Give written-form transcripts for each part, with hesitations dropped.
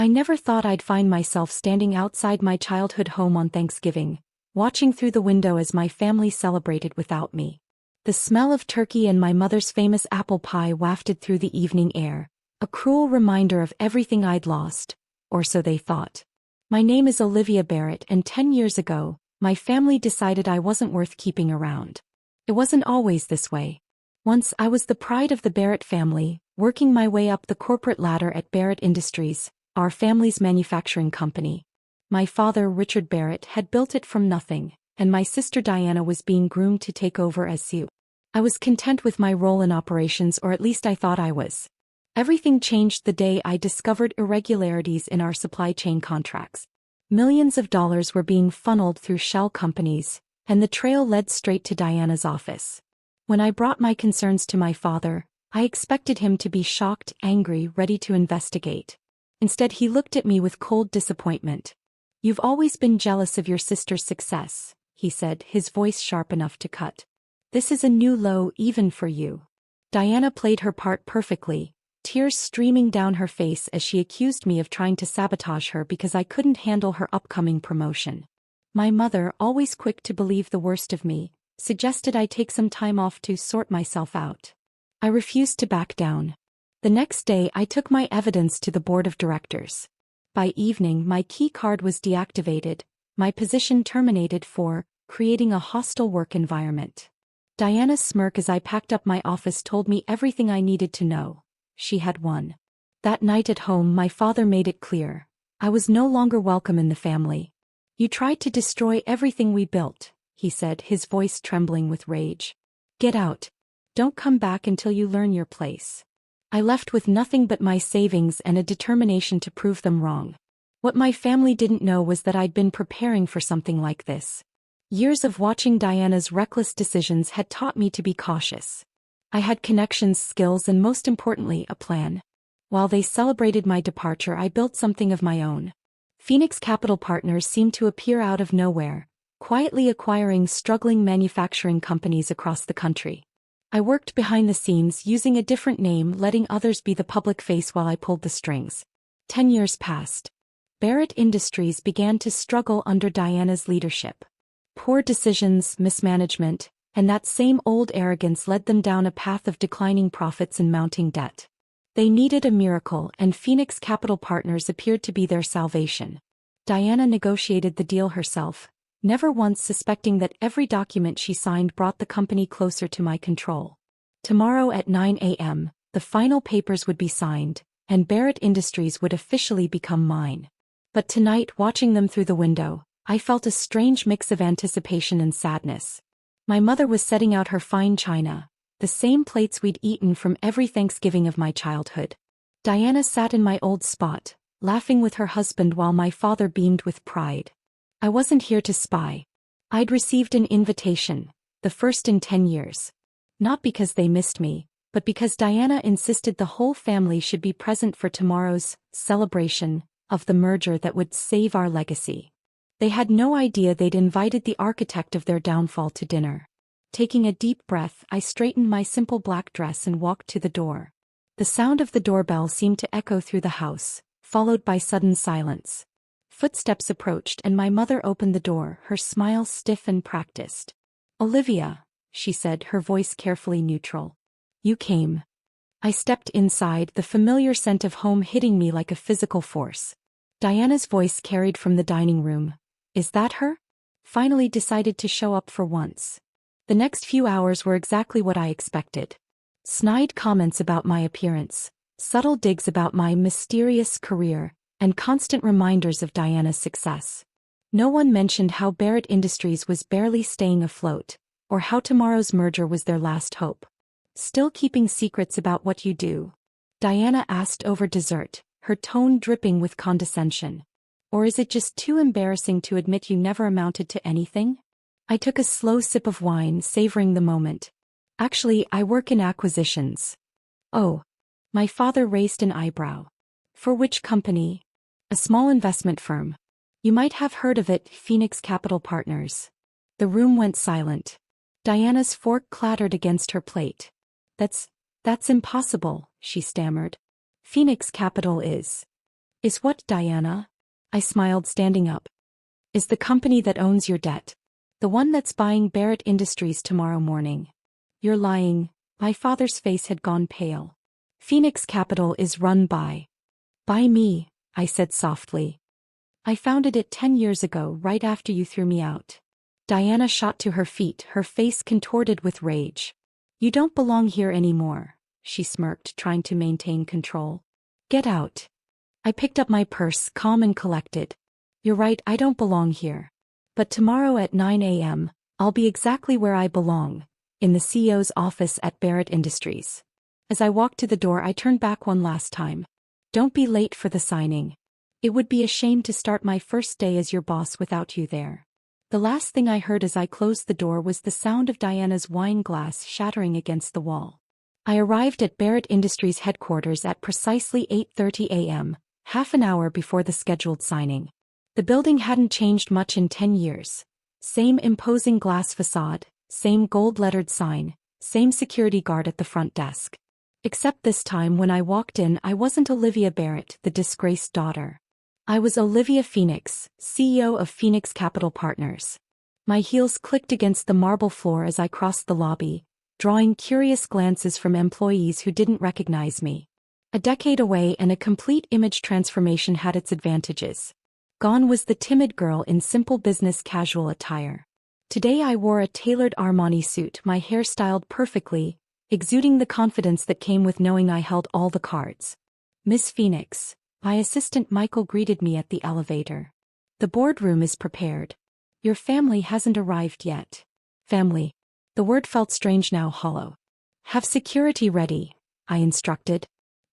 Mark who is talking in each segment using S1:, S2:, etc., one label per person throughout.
S1: I never thought I'd find myself standing outside my childhood home on Thanksgiving, watching through the window as my family celebrated without me. The smell of turkey and my mother's famous apple pie wafted through the evening air, a cruel reminder of everything I'd lost, or so they thought. My name is Olivia Barrett, and 10 years ago, my family decided I wasn't worth keeping around. It wasn't always this way. Once I was the pride of the Barrett family, working my way up the corporate ladder at Barrett Industries, our family's manufacturing company. My father, Richard Barrett, had built it from nothing, and my sister Diana was being groomed to take over as CEO. I was content with my role in operations, or at least I thought I was. Everything changed the day I discovered irregularities in our supply chain contracts. Millions of dollars were being funneled through shell companies, and the trail led straight to Diana's office. When I brought my concerns to my father, I expected him to be shocked, angry, ready to investigate. Instead, he looked at me with cold disappointment. "You've always been jealous of your sister's success," he said, his voice sharp enough to cut. "This is a new low even for you." Diana played her part perfectly, tears streaming down her face as she accused me of trying to sabotage her because I couldn't handle her upcoming promotion. My mother, always quick to believe the worst of me, suggested I take some time off to sort myself out. I refused to back down. The next day I took my evidence to the board of directors. By evening my key card was deactivated, my position terminated for creating a hostile work environment. Diana's smirk as I packed up my office told me everything I needed to know. She had won. That night at home my father made it clear. I was no longer welcome in the family. "You tried to destroy everything we built," he said, his voice trembling with rage. "Get out. Don't come back until you learn your place." I left with nothing but my savings and a determination to prove them wrong. What my family didn't know was that I'd been preparing for something like this. Years of watching Diana's reckless decisions had taught me to be cautious. I had connections, skills, and most importantly, a plan. While they celebrated my departure, I built something of my own. Phoenix Capital Partners seemed to appear out of nowhere, quietly acquiring struggling manufacturing companies across the country. I worked behind the scenes, using a different name, letting others be the public face while I pulled the strings. 10 years passed. Barrett Industries began to struggle under Diana's leadership. Poor decisions, mismanagement, and that same old arrogance led them down a path of declining profits and mounting debt. They needed a miracle, and Phoenix Capital Partners appeared to be their salvation. Diana negotiated the deal herself, never once suspecting that every document she signed brought the company closer to my control. Tomorrow at 9 a.m., the final papers would be signed, and Barrett Industries would officially become mine. But tonight, watching them through the window, I felt a strange mix of anticipation and sadness. My mother was setting out her fine china, the same plates we'd eaten from every Thanksgiving of my childhood. Diana sat in my old spot, laughing with her husband while my father beamed with pride. I wasn't here to spy. I'd received an invitation, the first in 10 years. Not because they missed me, but because Diana insisted the whole family should be present for tomorrow's celebration of the merger that would save our legacy. They had no idea they'd invited the architect of their downfall to dinner. Taking a deep breath, I straightened my simple black dress and walked to the door. The sound of the doorbell seemed to echo through the house, followed by sudden silence. Footsteps approached and my mother opened the door, her smile stiff and practiced. "Olivia," she said, her voice carefully neutral. "You came." I stepped inside, the familiar scent of home hitting me like a physical force. Diana's voice carried from the dining room. "Is that her?" Finally decided to show up for once. The next few hours were exactly what I expected. Snide comments about my appearance, subtle digs about my mysterious career, and constant reminders of Diana's success. No one mentioned how Barrett Industries was barely staying afloat, or how tomorrow's merger was their last hope. "Still keeping secrets about what you do?" Diana asked over dessert, her tone dripping with condescension. "Or is it just too embarrassing to admit you never amounted to anything?" I took a slow sip of wine, savoring the moment. "Actually, I work in acquisitions." "Oh." My father raised an eyebrow. "For which company?" "A small investment firm. You might have heard of it, Phoenix Capital Partners." The room went silent. Diana's fork clattered against her plate. That's impossible," she stammered. "Phoenix Capital is." Is what, Diana? I smiled, standing up. Is the company that owns your debt. The one that's buying Barrett Industries tomorrow morning. You're lying. My father's face had gone pale. Phoenix Capital is run by me, I said softly. I founded it 10 years ago, right after you threw me out. Diana shot to her feet, her face contorted with rage. You don't belong here anymore, she smirked, trying to maintain control. Get out. I picked up my purse, calm and collected. You're right, I don't belong here. But tomorrow at 9 a.m., I'll be exactly where I belong, in the CEO's office at Barrett Industries. As I walked to the door, I turned back one last time. Don't be late for the signing. It would be a shame to start my first day as your boss without you there. The last thing I heard as I closed the door was the sound of Diana's wine glass shattering against the wall. I arrived at Barrett Industries headquarters at precisely 8:30 a.m., half an hour before the scheduled signing. The building hadn't changed much in 10 years. Same imposing glass facade, same gold-lettered sign, same security guard at the front desk. Except this time when I walked in, I wasn't Olivia Barrett, the disgraced daughter. I was Olivia Phoenix, CEO of Phoenix Capital Partners. My heels clicked against the marble floor as I crossed the lobby, drawing curious glances from employees who didn't recognize me. A decade away and a complete image transformation had its advantages. Gone was the timid girl in simple business casual attire. Today I wore a tailored Armani suit, my hair styled perfectly, exuding the confidence that came with knowing I held all the cards. Miss Phoenix, my assistant Michael greeted me at the elevator. The boardroom is prepared. Your family hasn't arrived yet. Family. The word felt strange now, hollow. Have security ready, I instructed.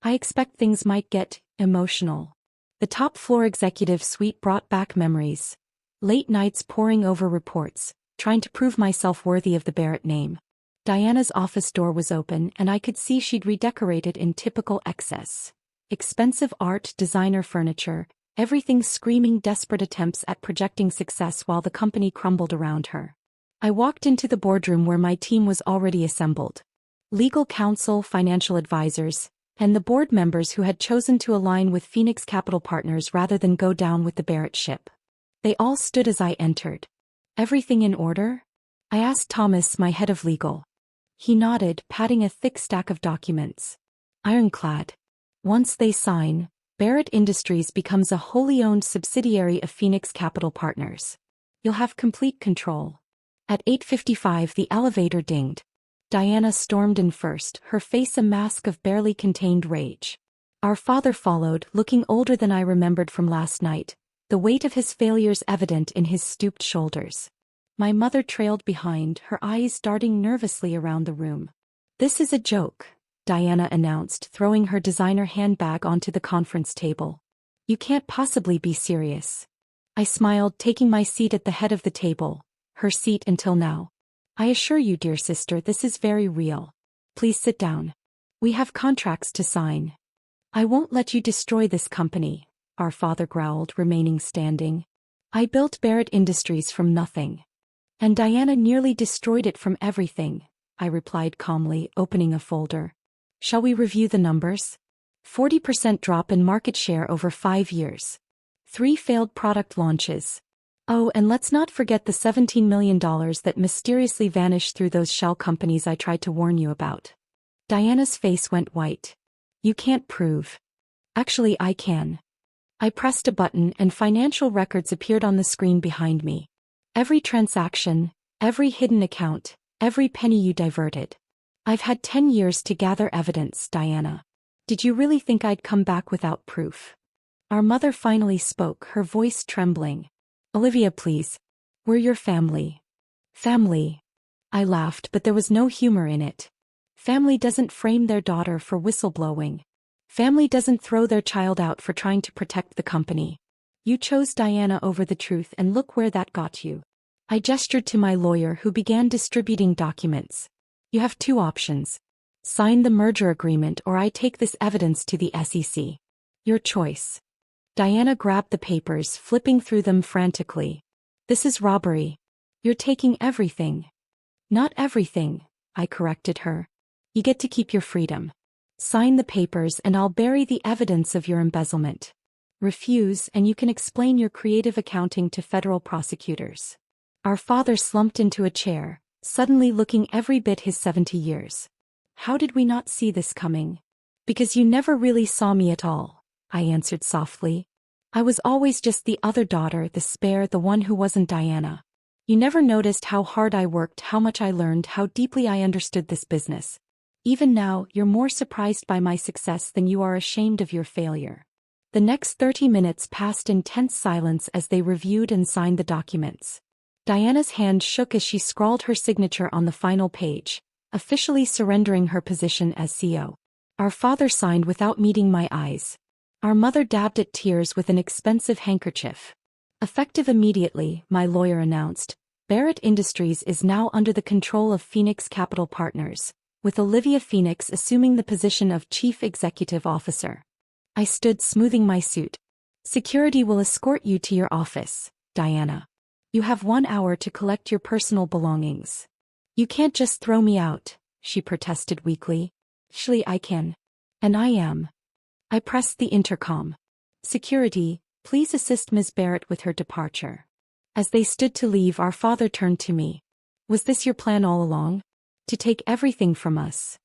S1: I expect things might get emotional. The top floor executive suite brought back memories. Late nights poring over reports, trying to prove myself worthy of the Barrett name. Diana's office door was open and I could see she'd redecorated in typical excess. Expensive art, designer furniture, everything screaming desperate attempts at projecting success while the company crumbled around her. I walked into the boardroom where my team was already assembled. Legal counsel, financial advisors, and the board members who had chosen to align with Phoenix Capital Partners rather than go down with the Barrett ship. They all stood as I entered. Everything in order? I asked Thomas, my head of legal. He nodded, patting a thick stack of documents. Ironclad. Once they sign, Barrett Industries becomes a wholly owned subsidiary of Phoenix Capital Partners. You'll have complete control. At 8:55 the elevator dinged. Diana stormed in first, her face a mask of barely contained rage. Our father followed, looking older than I remembered from last night, the weight of his failures evident in his stooped shoulders. My mother trailed behind, her eyes darting nervously around the room. This is a joke, Diana announced, throwing her designer handbag onto the conference table. You can't possibly be serious. I smiled, taking my seat at the head of the table, her seat until now. I assure you, dear sister, this is very real. Please sit down. We have contracts to sign. I won't let you destroy this company, our father growled, remaining standing. I built Barrett Industries from nothing. And Diana nearly destroyed it from everything, I replied calmly, opening a folder. Shall we review the numbers? 40% drop in market share over 5 years. 3 failed product launches. Oh, and let's not forget the $17 million that mysteriously vanished through those shell companies I tried to warn you about. Diana's face went white. You can't prove. Actually, I can. I pressed a button and financial records appeared on the screen behind me. Every transaction, every hidden account, every penny you diverted. I've had 10 years to gather evidence, Diana. Did you really think I'd come back without proof? Our mother finally spoke, her voice trembling. Olivia, please. We're your family. Family. I laughed, but there was no humor in it. Family doesn't frame their daughter for whistleblowing. Family doesn't throw their child out for trying to protect the company. You chose Diana over the truth, and look where that got you. I gestured to my lawyer, who began distributing documents. You have 2 options. Sign the merger agreement or I take this evidence to the SEC. Your choice. Diana grabbed the papers, flipping through them frantically. This is robbery. You're taking everything. Not everything, I corrected her. You get to keep your freedom. Sign the papers and I'll bury the evidence of your embezzlement. Refuse and you can explain your creative accounting to federal prosecutors. Our father slumped into a chair, suddenly looking every bit his 70 years. How did we not see this coming? Because you never really saw me at all, I answered softly. I was always just the other daughter, the spare, the one who wasn't Diana. You never noticed how hard I worked, how much I learned, how deeply I understood this business. Even now, you're more surprised by my success than you are ashamed of your failure. The next 30 minutes passed in tense silence as they reviewed and signed the documents. Diana's hand shook as she scrawled her signature on the final page, officially surrendering her position as CEO. Our father signed without meeting my eyes. Our mother dabbed at tears with an expensive handkerchief. Effective immediately, my lawyer announced, Barrett Industries is now under the control of Phoenix Capital Partners, with Olivia Phoenix assuming the position of Chief Executive Officer. I stood smoothing my suit. Security will escort you to your office, Diana. You have 1 hour to collect your personal belongings. You can't just throw me out, she protested weakly. Actually, I can. And I am. I pressed the intercom. Security, please assist Ms. Barrett with her departure. As they stood to leave, our father turned to me. Was this your plan all along? To take everything from us?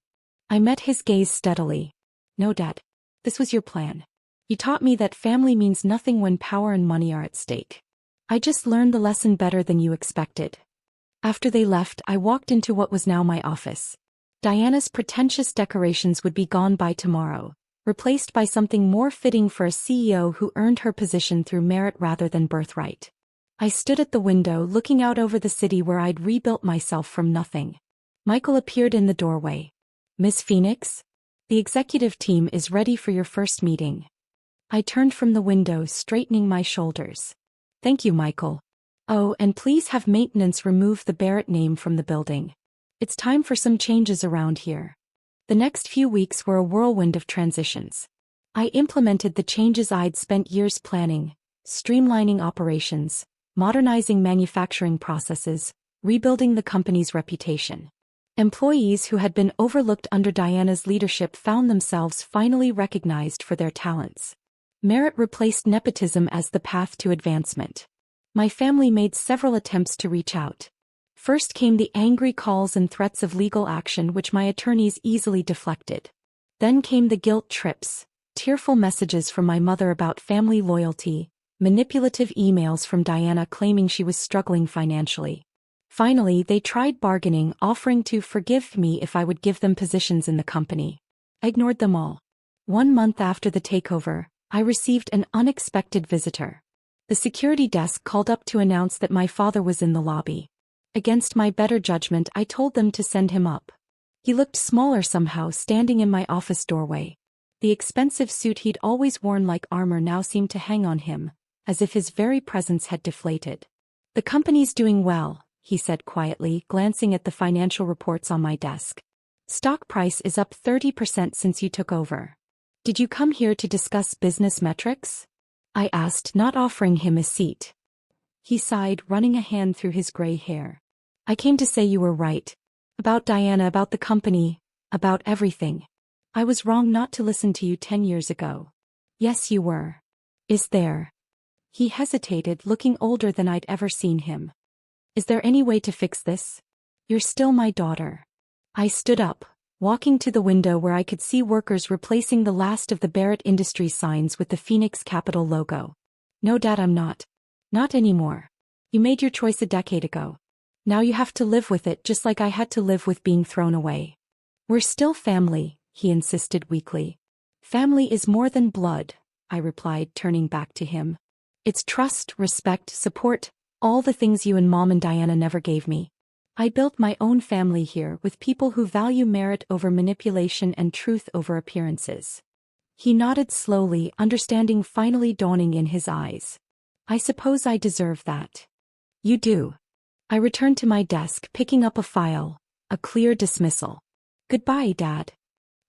S1: I met his gaze steadily. No, Dad. This was your plan. You taught me that family means nothing when power and money are at stake. I just learned the lesson better than you expected. After they left, I walked into what was now my office. Diana's pretentious decorations would be gone by tomorrow, replaced by something more fitting for a CEO who earned her position through merit rather than birthright. I stood at the window looking out over the city where I'd rebuilt myself from nothing. Michael appeared in the doorway. Miss Phoenix? The executive team is ready for your first meeting. I turned from the window, straightening my shoulders. Thank you, Michael. Oh, and please have maintenance remove the Barrett name from the building. It's time for some changes around here. The next few weeks were a whirlwind of transitions. I implemented the changes I'd spent years planning, streamlining operations, modernizing manufacturing processes, rebuilding the company's reputation. Employees who had been overlooked under Diana's leadership found themselves finally recognized for their talents. Merit replaced nepotism as the path to advancement. My family made several attempts to reach out. First came the angry calls and threats of legal action which my attorneys easily deflected. Then came the guilt trips, tearful messages from my mother about family loyalty, manipulative emails from Diana claiming she was struggling financially. Finally, they tried bargaining, offering to forgive me if I would give them positions in the company. I ignored them all. 1 month after the takeover, I received an unexpected visitor. The security desk called up to announce that my father was in the lobby. Against my better judgment, I told them to send him up. He looked smaller somehow standing in my office doorway. The expensive suit he'd always worn like armor now seemed to hang on him, as if his very presence had deflated. The company's doing well, he said quietly, glancing at the financial reports on my desk. Stock price is up 30% since you took over. Did you come here to discuss business metrics? I asked, not offering him a seat. He sighed, running a hand through his gray hair. I came to say you were right. About Diana, about the company, about everything. I was wrong not to listen to you 10 years ago. Yes, you were. Is there? He hesitated, looking older than I'd ever seen him. Is there any way to fix this? You're still my daughter. I stood up, walking to the window where I could see workers replacing the last of the Barrett Industries signs with the Phoenix Capital logo. No, Dad, I'm not. Not anymore. You made your choice a decade ago. Now you have to live with it just like I had to live with being thrown away. We're still family, he insisted weakly. Family is more than blood, I replied, turning back to him. It's trust, respect, support, all the things you and Mom and Diana never gave me. I built my own family here with people who value merit over manipulation and truth over appearances. He nodded slowly, understanding finally dawning in his eyes. I suppose I deserve that. You do. I returned to my desk, picking up a file, a clear dismissal. Goodbye, Dad.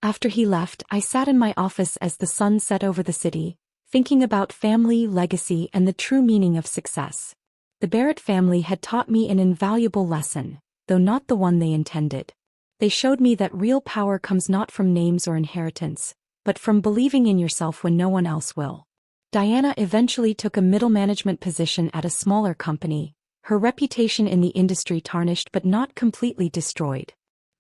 S1: After he left, I sat in my office as the sun set over the city, thinking about family, legacy, and the true meaning of success. The Barrett family had taught me an invaluable lesson, though not the one they intended. They showed me that real power comes not from names or inheritance, but from believing in yourself when no one else will. Diana eventually took a middle management position at a smaller company, her reputation in the industry tarnished but not completely destroyed.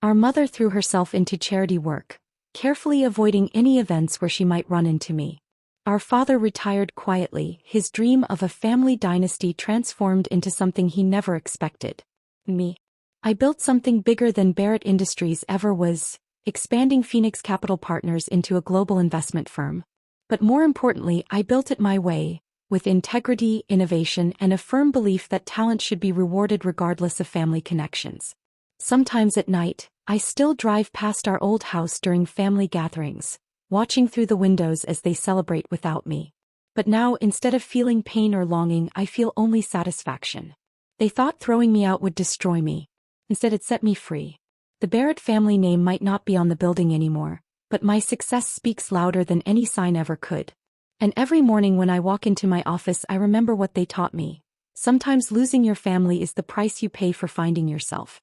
S1: Our mother threw herself into charity work, carefully avoiding any events where she might run into me. Our father retired quietly, his dream of a family dynasty transformed into something he never expected. Me. I built something bigger than Barrett Industries ever was, expanding Phoenix Capital Partners into a global investment firm. But more importantly, I built it my way, with integrity, innovation, and a firm belief that talent should be rewarded regardless of family connections. Sometimes at night, I still drive past our old house during family gatherings, watching through the windows as they celebrate without me. But now, instead of feeling pain or longing, I feel only satisfaction. They thought throwing me out would destroy me. Instead, it set me free. The Barrett family name might not be on the building anymore, but my success speaks louder than any sign ever could. And every morning when I walk into my office, I remember what they taught me. Sometimes losing your family is the price you pay for finding yourself.